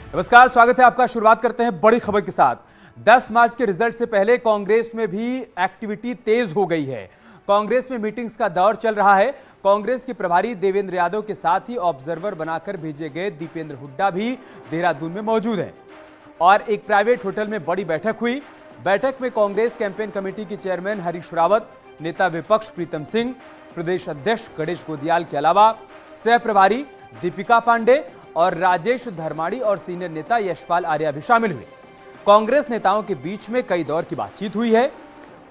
नमस्कार, स्वागत है आपका। शुरुआत करते हैं बड़ी खबर के साथ। 10 मार्च के रिजल्ट से पहले कांग्रेस में भी एक्टिविटी तेज हो गई है। कांग्रेस में मीटिंग्स का दौर चल रहा है। कांग्रेस के प्रभारी देवेंद्र यादव के साथ ही ऑब्जर्वर बनाकर भेजे गए दीपेंद्र हुड्डा भी देहरादून में मौजूद हैं और एक प्राइवेट होटल में बड़ी बैठक हुई। बैठक में कांग्रेस कैंपेन कमेटी के चेयरमैन हरीश रावत, नेता विपक्ष प्रीतम सिंह, प्रदेश अध्यक्ष गणेश गोदियाल के अलावा सह प्रभारी दीपिका पांडे और राजेश धर्माड़ी और सीनियर नेता यशपाल आर्या भी शामिल हुए। कांग्रेस नेताओं के बीच में कई दौर की बातचीत हुई है।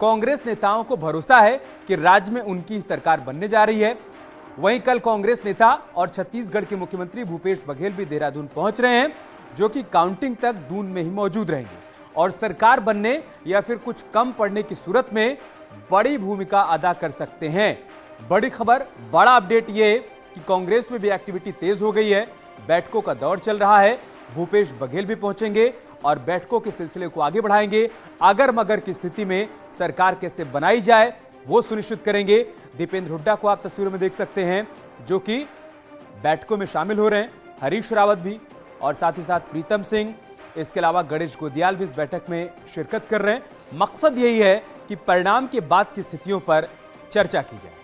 कांग्रेस नेताओं को भरोसा है कि राज्य में उनकी सरकार बनने जा रही है। वहीं कल कांग्रेस नेता और छत्तीसगढ़ के मुख्यमंत्री भूपेश बघेल भी देहरादून पहुंच रहे हैं, जो कि काउंटिंग तक दून में ही मौजूद रहेंगे और सरकार बनने या फिर कुछ कम पड़ने की सूरत में बड़ी भूमिका अदा कर सकते हैं। बड़ी खबर, बड़ा अपडेट ये कि कांग्रेस में भी एक्टिविटी तेज हो गई है। बैठकों का दौर चल रहा है। भूपेश बघेल भी पहुंचेंगे और बैठकों के सिलसिले को आगे बढ़ाएंगे। अगर मगर की स्थिति में सरकार कैसे बनाई जाए वो सुनिश्चित करेंगे। दीपेंद्र हुड्डा को आप तस्वीरों में देख सकते हैं, जो कि बैठकों में शामिल हो रहे हैं। हरीश रावत भी और साथ ही साथ प्रीतम सिंह, इसके अलावा गणेश गोदियाल भी इस बैठक में शिरकत कर रहे हैं। मकसद यही है कि परिणाम के बाद की स्थितियों पर चर्चा की जाए।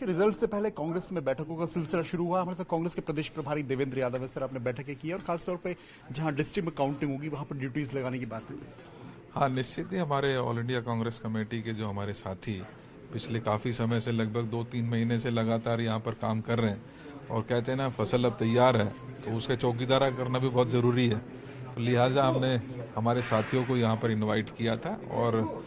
रिजल्ट से पहले कांग्रेस में बैठकों का सिलसिला शुरू हुआ। हमारे साथ कांग्रेस के प्रदेश प्रभारी देवेंद्र यादव है। सर, आपने बैठकें की और खासतौर पे जहां डिस्ट्रिक्ट में काउंटिंग होगी वहां पर ड्यूटीज लगाने की बात हुई। हाँ, निश्चित ही हमारे ऑल इंडिया कांग्रेस कमेटी के जो हमारे साथी पिछले काफ़ी समय से लगभग 2-3 महीने से लगातार यहाँ पर काम कर रहे हैं और कहते हैं ना, फसल अब तैयार है तो उसका चौकीदारा करना भी बहुत ज़रूरी है। तो लिहाजा हमने हमारे साथियों को यहाँ पर इनवाइट किया था और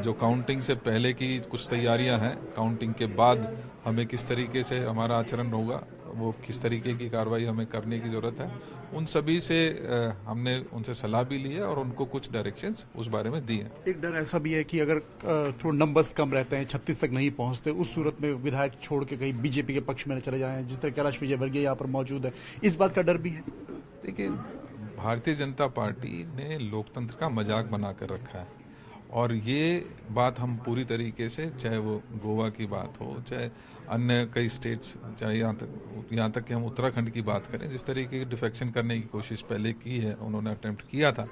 जो काउंटिंग से पहले की कुछ तैयारियां हैं, काउंटिंग के बाद हमें किस तरीके से हमारा आचरण होगा, वो किस तरीके की कार्रवाई हमें करने की ज़रूरत है, उन सभी से हमने उनसे सलाह भी ली है और उनको कुछ डायरेक्शंस उस बारे में दी हैं। एक डर ऐसा भी है कि अगर थोड़ा नंबर्स कम रहते हैं, 36 तक नहीं पहुंचते, उस सूरत में विधायक छोड़ के कहीं बीजेपी के पक्ष में चले जाएं, जिस तरह कैलाश विजयवर्गीय यहाँ पर मौजूद है, इस बात का डर भी है। देखिए, भारतीय जनता पार्टी ने लोकतंत्र का मजाक बनाकर रखा है और ये बात हम पूरी तरीके से, चाहे वो गोवा की बात हो, चाहे अन्य कई स्टेट्स, चाहे यहाँ तक कि हम उत्तराखंड की बात करें, जिस तरीके की डिफेक्शन करने की कोशिश पहले की है, उन्होंने अटेम्प्ट किया था,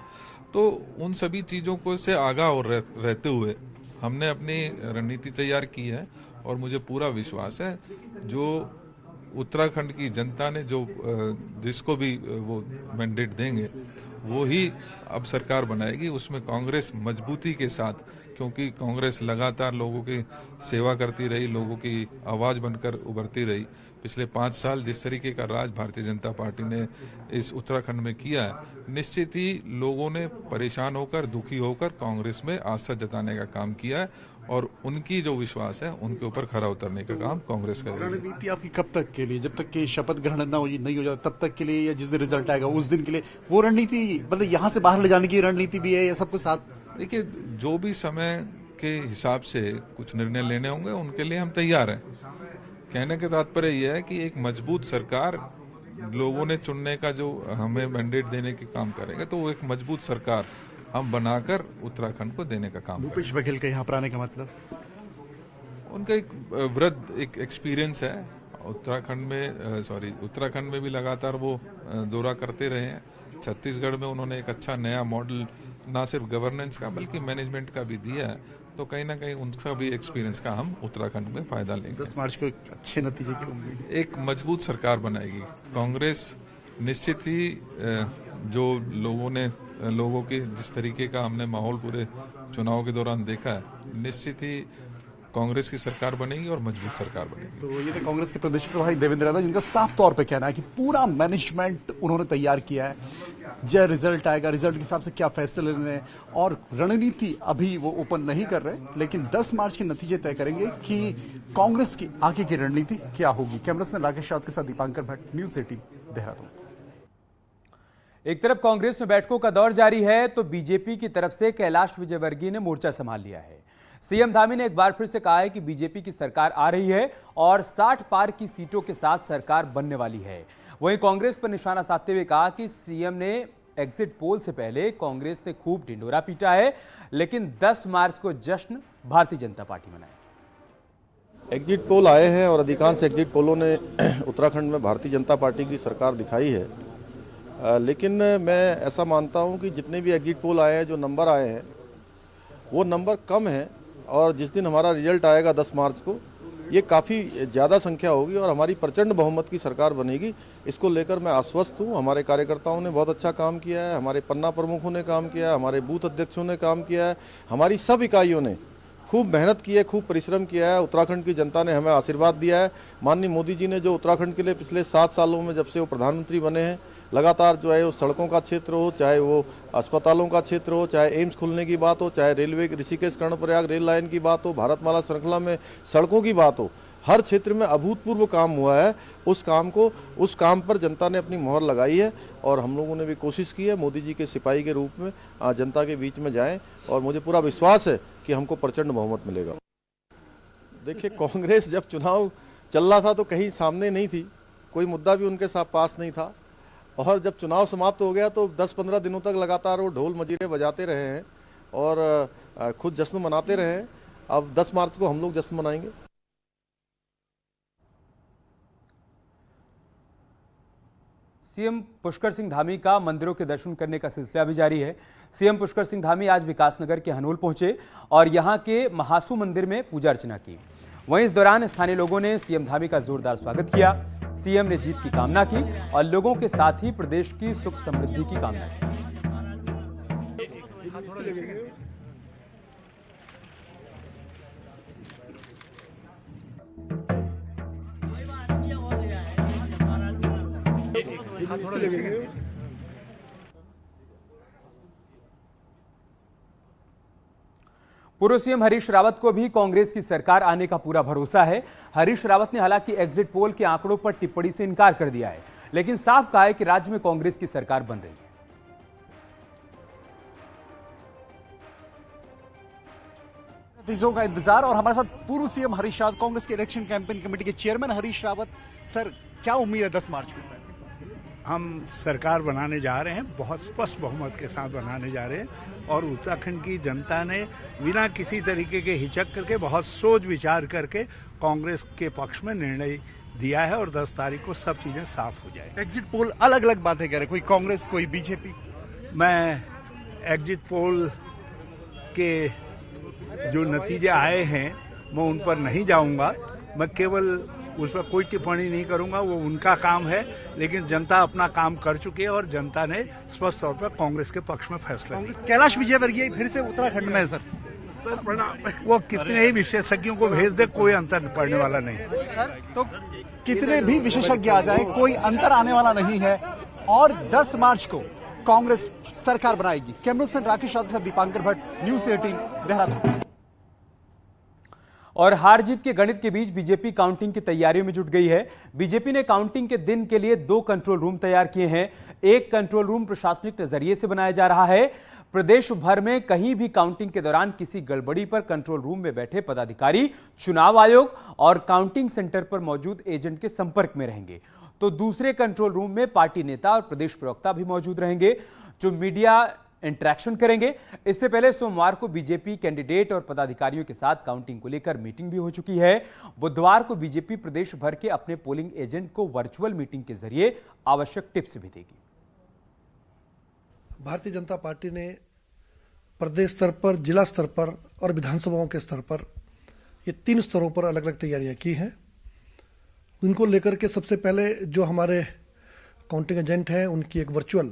तो उन सभी चीज़ों को से आगाह और रहते हुए हमने अपनी रणनीति तैयार की है और मुझे पूरा विश्वास है जो उत्तराखंड की जनता ने जो जिसको भी वो मैंडेट देंगे वो ही अब सरकार बनाएगी। उसमें कांग्रेस मजबूती के साथ, क्योंकि कांग्रेस लगातार लोगों की सेवा करती रही, लोगों की आवाज़ बनकर उभरती रही। पिछले 5 साल जिस तरीके का राज भारतीय जनता पार्टी ने इस उत्तराखंड में किया है, निश्चित ही लोगों ने परेशान होकर, दुखी होकर कांग्रेस में आस्था जताने का काम किया है और उनकी जो विश्वास है उनके ऊपर खरा उतरने का काम कांग्रेस करेगी। रणनीति आपकी कब तक के लिए, जब तक कि शपथ ग्रहण नहीं हो जाता तब तक के लिए, या जिस दिन रिजल्ट आएगा उस दिन के लिए, वो रणनीति मतलब यहाँ से बाहर ले जाने की रणनीति भी है या सबको साथ? देखिए, जो भी समय के हिसाब से कुछ निर्णय लेने होंगे उनके लिए हम तैयार हैं। कहने का तात्पर्य यह है कि एक मजबूत सरकार लोगों ने चुनने का जो हमें मैंडेट देने के काम करेंगे, तो वो एक मजबूत सरकार हम बनाकर उत्तराखंड को देने का काम। भूपेश बघेल के यहाँ पर आने का मतलब उनका एक वृद्ध एक एक्सपीरियंस है उत्तराखंड में भी लगातार वो दौरा करते रहे हैं। छत्तीसगढ़ में उन्होंने एक अच्छा नया मॉडल ना सिर्फ गवर्नेंस का बल्कि मैनेजमेंट का भी दिया है, तो कहीं ना कहीं उनका भी एक्सपीरियंस का हम उत्तराखंड में फायदा लेंगे। 10 मार्च को एक अच्छे नतीजे की उम्मीद, एक मजबूत सरकार बनाएगी कांग्रेस। निश्चित ही जो लोगों के जिस तरीके का हमने माहौल पूरे चुनाव के दौरान देखा है, निश्चित ही कांग्रेस की सरकार बनेगी और मजबूत सरकार बनेगी। तो ये कांग्रेस के प्रदेश प्रभारी देवेंद्र यादव, जिनका साफ तौर पे कहना है कि पूरा मैनेजमेंट उन्होंने तैयार किया है, जब रिजल्ट आएगा रिजल्ट के हिसाब से क्या फैसले लेने हैं, और रणनीति अभी वो ओपन नहीं कर रहे, लेकिन 10 मार्च के नतीजे तय करेंगे कि कांग्रेस की आगे की रणनीति क्या होगी। कैमरा पर्सन राकेश रावत के साथ दीपांकर भट्ट, न्यूज़ 18 देहरादून। एक तरफ कांग्रेस में बैठकों का दौर जारी है तो बीजेपी की तरफ से कैलाश विजयवर्गीय ने मोर्चा संभाल लिया है। सीएम धामी ने एक बार फिर से कहा है कि बीजेपी की सरकार आ रही है और 60 पार की सीटों के साथ सरकार बनने वाली है। वहीं कांग्रेस पर निशाना साधते हुए कहा कि सीएम ने एग्जिट पोल से पहले कांग्रेस ने खूब ढिंढोरा पीटा है, लेकिन 10 मार्च को जश्न भारतीय जनता पार्टी मनाएगी। एग्जिट पोल आए हैं और अधिकांश एग्जिट पोलों ने उत्तराखंड में भारतीय जनता पार्टी की सरकार दिखाई है। लेकिन मैं ऐसा मानता हूं कि जितने भी एग्जिट पोल आए हैं, जो नंबर आए हैं, वो नंबर कम है और जिस दिन हमारा रिजल्ट आएगा 10 मार्च को, ये काफ़ी ज़्यादा संख्या होगी और हमारी प्रचंड बहुमत की सरकार बनेगी। इसको लेकर मैं आश्वस्त हूँ। हमारे कार्यकर्ताओं ने बहुत अच्छा काम किया है, हमारे पन्ना प्रमुखों ने काम किया है, हमारे बूथ अध्यक्षों ने काम किया है, हमारी सब इकाइयों ने खूब मेहनत की है, खूब परिश्रम किया है। उत्तराखंड की जनता ने हमें आशीर्वाद दिया है। माननीय मोदी जी ने जो उत्तराखंड के लिए पिछले 7 सालों में, जब से वो प्रधानमंत्री बने हैं, लगातार जो है वो सड़कों का क्षेत्र हो, चाहे वो अस्पतालों का क्षेत्र हो, चाहे एम्स खुलने की बात हो, चाहे railway Rishikesh Karnaprayag rail line की बात हो, भारतमाला श्रृंखला में सड़कों की बात हो, हर क्षेत्र में अभूतपूर्व काम हुआ है। उस काम पर जनता ने अपनी मोहर लगाई है और हम लोगों ने भी कोशिश की है मोदी जी के सिपाही के रूप में जनता के बीच में जाएं और मुझे पूरा विश्वास है कि हमको प्रचंड बहुमत मिलेगा। देखिए, कांग्रेस जब चुनाव चल रहा था तो कहीं सामने नहीं थी, कोई मुद्दा भी उनके साथ पास नहीं था और जब चुनाव समाप्त हो गया तो 10-15 दिनों तक लगातार वो ढोल मजीरे बजाते रहे हैं और खुद जश्न मनाते रहे हैं। अब 10 मार्च को हम लोग जश्न मनाएंगे। सीएम पुष्कर सिंह धामी का मंदिरों के दर्शन करने का सिलसिला भी जारी है। सीएम पुष्कर सिंह धामी आज विकासनगर के हनोल पहुंचे और यहां के महासू मंदिर में पूजा अर्चना की। वहीं इस दौरान स्थानीय लोगों ने सीएम धामी का जोरदार स्वागत किया। सीएम ने जीत की कामना की और लोगों के साथ ही प्रदेश की सुख समृद्धि की कामना की। पूर्व सीएम हरीश रावत को भी कांग्रेस की सरकार आने का पूरा भरोसा है। हरीश रावत ने हालांकि एग्जिट पोल के आंकड़ों पर टिप्पणी से इनकार कर दिया है, लेकिन साफ कहा है कि राज्य में कांग्रेस की सरकार बन रही है। नतीजों का इंतजार और हमारे साथ पूर्व सीएम हरीश रावत, कांग्रेस के इलेक्शन कैंपेन कमेटी के चेयरमैन हरीश रावत। सर, क्या उम्मीद है 10 मार्च को? हम सरकार बनाने जा रहे हैं, बहुत स्पष्ट बहुमत के साथ बनाने जा रहे हैं और उत्तराखंड की जनता ने बिना किसी तरीके के हिचक करके, बहुत सोच विचार करके कांग्रेस के पक्ष में निर्णय दिया है और 10 तारीख को सब चीजें साफ हो जाए। एग्जिट पोल अलग अलग बातें कह रहे, कोई कांग्रेस, कोई बीजेपी। मैं एग्जिट पोल के जो नतीजे आए हैं मैं उन पर नहीं जाऊंगा, मैं केवल उस पर कोई टिप्पणी नहीं करूंगा, वो उनका काम है। लेकिन जनता अपना काम कर चुकी है और जनता ने स्पष्ट तौर पर कांग्रेस के पक्ष में फैसला लिया। कैलाश विजयवर्गीय फिर से उत्तराखंड में है सर। वो कितने ही विशेषज्ञों को भेज दे, कोई अंतर पड़ने वाला नहीं है। तो कितने भी विशेषज्ञ आ जाएं, कोई अंतर आने वाला नहीं है और 10 मार्च को कांग्रेस सरकार बनाएगी। कैमरा पर्सन राकेश राव के साथ दीपांकर भट्ट, न्यूज़ 18 देहरादून। और हार जीत के गणित के बीच बीजेपी काउंटिंग की तैयारियों में जुट गई है। बीजेपी ने काउंटिंग के दिन के लिए 2 कंट्रोल रूम तैयार किए हैं। एक कंट्रोल रूम प्रशासनिक नजरिए से बनाया जा रहा है। प्रदेश भर में कहीं भी काउंटिंग के दौरान किसी गड़बड़ी पर कंट्रोल रूम में बैठे पदाधिकारी चुनाव आयोग और काउंटिंग सेंटर पर मौजूद एजेंट के संपर्क में रहेंगे। तो दूसरे कंट्रोल रूम में पार्टी नेता और प्रदेश प्रवक्ता भी मौजूद रहेंगे जो मीडिया इंटरेक्शन करेंगे। इससे पहले सोमवार को बीजेपी कैंडिडेट और पदाधिकारियों के साथ काउंटिंग को लेकर मीटिंग भी हो चुकी है। बुधवार को बीजेपी प्रदेश भर के अपने पोलिंग एजेंट को वर्चुअल मीटिंग के जरिए आवश्यक टिप्स भी देगी। भारतीय जनता पार्टी ने प्रदेश स्तर पर, जिला स्तर पर और विधानसभाओं के स्तर पर, ये 3 स्तरों पर अलग अलग तैयारियां की हैं। उनको लेकर के सबसे पहले जो हमारे काउंटिंग एजेंट हैं उनकी एक वर्चुअल,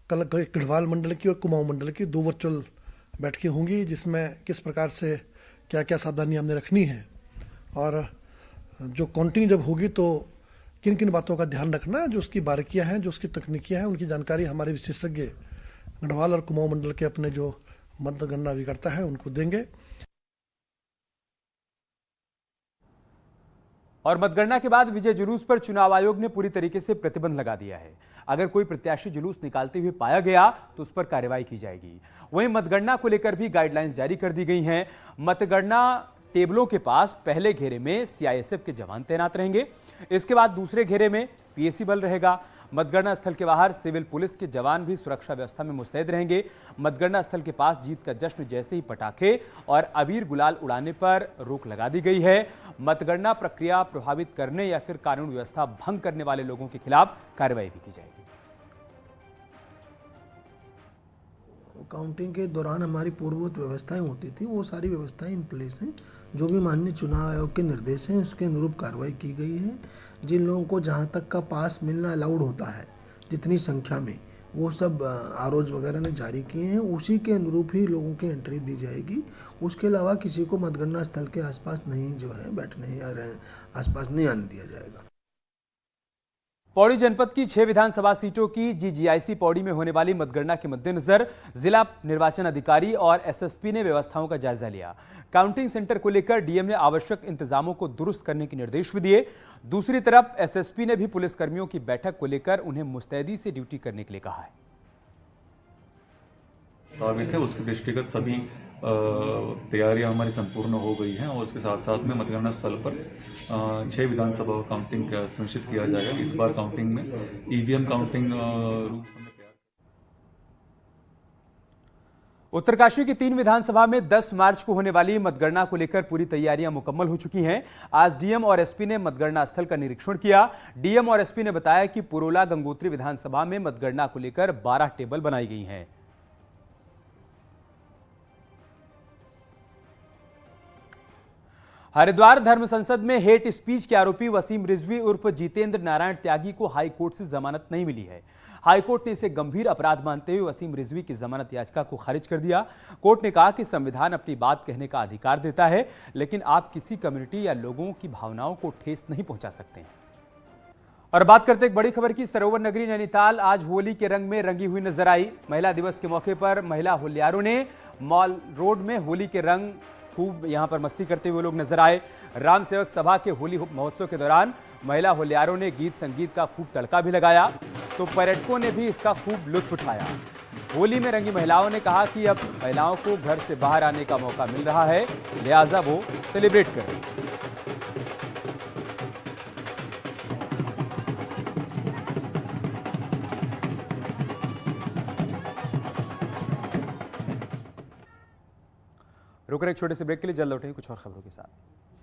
कल गढ़वाल मंडल की और कुमाऊं मंडल की 2 वर्चुअल बैठकें होंगी, जिसमें किस प्रकार से क्या क्या सावधानी हमने रखनी है और जो काउंटिंग जब होगी तो किन किन बातों का ध्यान रखना, जो उसकी बारीकियां हैं, जो उसकी तकनीकियां हैं, उनकी जानकारी हमारे विशेषज्ञ गढ़वाल और कुमाऊं मंडल के अपने जो मतगणना अभिकर्ता है उनको देंगे। और मतगणना के बाद विजय जुलूस पर चुनाव आयोग ने पूरी तरीके से प्रतिबंध लगा दिया है। अगर कोई प्रत्याशी जुलूस निकालते हुए पाया गया तो उस पर कार्रवाई की जाएगी। वहीं मतगणना को लेकर भी गाइडलाइंस जारी कर दी गई हैं। मतगणना टेबलों के पास पहले घेरे में सीआईएसएफ के जवान तैनात रहेंगे, इसके बाद दूसरे घेरे में पीएसी बल रहेगा। मतगणना स्थल के बाहर सिविल पुलिस के जवान भी सुरक्षा व्यवस्था में मुस्तैद रहेंगे। मतगणना स्थल के पास जीत का जश्न जैसे ही पटाखे और अबीर गुलाल उड़ाने पर रोक लगा दी गई है। मतगणना प्रक्रिया प्रभावित करने या फिर कानून व्यवस्था भंग करने वाले लोगों के खिलाफ कार्रवाई भी की जाएगी। काउंटिंग के दौरान हमारी पूर्ववत व्यवस्थाएं होती थी, वो सारी व्यवस्थाएं इन प्लेस हैं। जो भी माननीय चुनाव आयोग के निर्देश हैं उसके अनुरूप कार्रवाई की गई है। जिन लोगों को जहां तक का पास मिलना अलाउड होता है जितनी संख्या में, वो सब आरओज वगैरह ने जारी किए हैं, उसी के अनुरूप ही लोगों की एंट्री दी जाएगी। उसके अलावा किसी को मतगणना स्थल के आसपास नहीं जो है बैठने या आसपास नहीं आने दिया जाएगा। पौड़ी जनपद की 6 विधानसभा सीटों की जीजीआईसी पौड़ी में होने वाली मतगणना के मद्देनजर जिला निर्वाचन अधिकारी और एसएसपी ने व्यवस्थाओं का जायजा लिया। काउंटिंग सेंटर को लेकर डीएम ने आवश्यक इंतजामों को दुरुस्त करने के निर्देश भी दिए। दूसरी तरफ एसएसपी ने भी पुलिसकर्मियों की बैठक को लेकर उन्हें मुस्तैदी से ड्यूटी करने के लिए कहा है। मुताबिक है उसके दृष्टिगत सभी तैयारियां हमारी संपूर्ण हो गई हैं और उसके साथ साथ में मतगणना स्थल पर 6 विधानसभा काउंटिंग सुनिश्चित किया जाएगा। इस बार काउंटिंग में ईवीएम काउंटिंग रूप से उत्तरकाशी की 3 विधानसभा में 10 मार्च को होने वाली मतगणना को लेकर पूरी तैयारियां मुकम्मल हो चुकी हैं। आज डीएम और एसपी ने मतगणना स्थल का निरीक्षण किया। डीएम और एसपी ने बताया कि पुरोला गंगोत्री विधानसभा में मतगणना को लेकर 12 टेबल बनाई गई हैं। हरिद्वार धर्म संसद में हेट स्पीच के आरोपी वसीम रिजवी उर्फ जितेंद्र नारायण त्यागी को हाई कोर्ट से जमानत नहीं मिली है। हाई कोर्ट ने इसे गंभीर अपराध मानते हुए वसीम रिजवी की जमानत याचिका को खारिज कर दिया। कोर्ट ने कहा कि संविधान अपनी बात कहने का अधिकार देता है, लेकिन आप किसी कम्युनिटी या लोगों की भावनाओं को ठेस नहीं पहुंचा सकते हैं। और बात करते एक बड़ी खबर की। सरोवर नगरी नैनीताल आज होली के रंग में रंगी हुई नजर आई। महिला दिवस के मौके पर महिला होलियारों ने मॉल रोड में होली के रंग खूब यहां पर मस्ती करते हुए लोग नजर आए। राम सेवक सभा के होली महोत्सव के दौरान महिला होलियारों ने गीत संगीत का खूब तड़का भी लगाया, तो पर्यटकों ने भी इसका खूब लुत्फ उठाया। होली में रंगी महिलाओं ने कहा कि अब महिलाओं को घर से बाहर आने का मौका मिल रहा है, लिहाजा वो सेलिब्रेट करें। रुक रहे एक छोटे से ब्रेक के लिए, जल्द लौटेंगे कुछ और खबरों के साथ।